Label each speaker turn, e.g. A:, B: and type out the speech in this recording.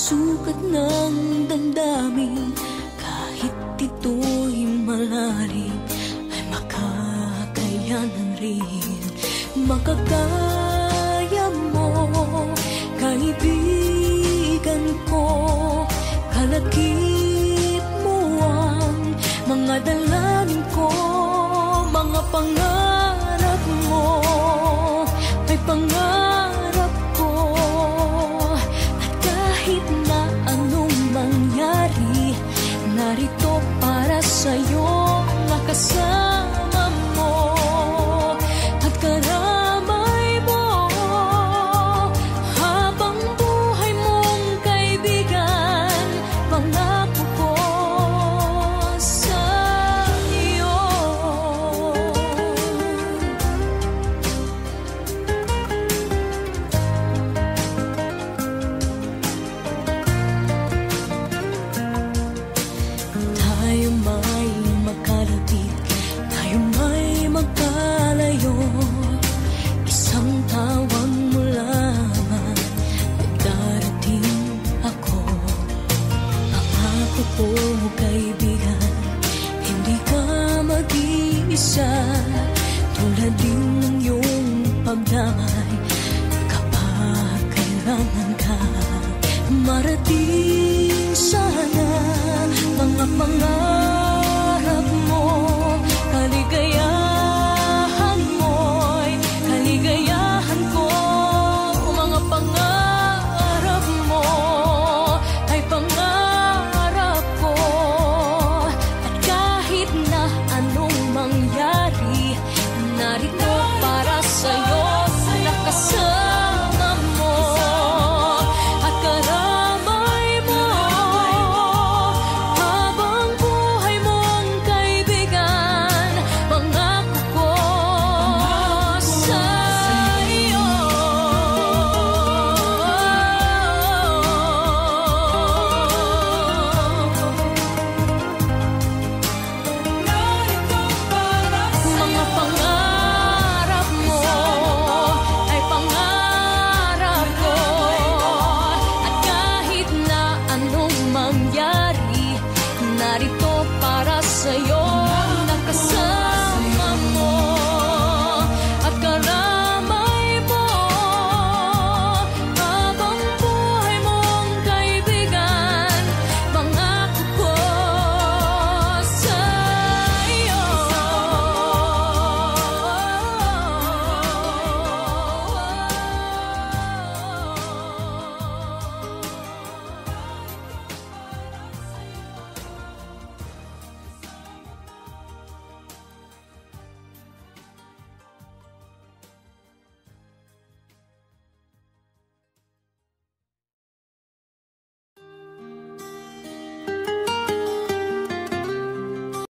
A: sukat ng damdamin, kahit ito'y malalim, ay makakayanan rin. Makakaya mo, kaibigan ko, kalakip mo ang mga dalangin ko, mga pangarap mo, ay pangarap ko. At kahit na anong mangyari, narito para sa'yo, makasama mo at karamay mo, habang buhay mong kaibigan, pangako ko sa'yo. Tayo may magkalapit, tayo may magkalayo, isang tawag mo lamang ay darating ako. Pangako ko, kaibigan, hindi ka mag-iisa, tulad din ng iyong pagdamay kapag kailangan ka. Marating sana mga pangarap mo, kaligayahan mo'y kaligayahan ko. Mga pangarap mo ay pangarap ko. At kahit na anong mangyari, narito para sa'yo, nakasama mo at karamay mo, habang buhay mong kaibigan, pangako ko sa'yo. Mga pangarap mo ay pangarap ko, at kahit na anong mangyari, narito para sa'yo.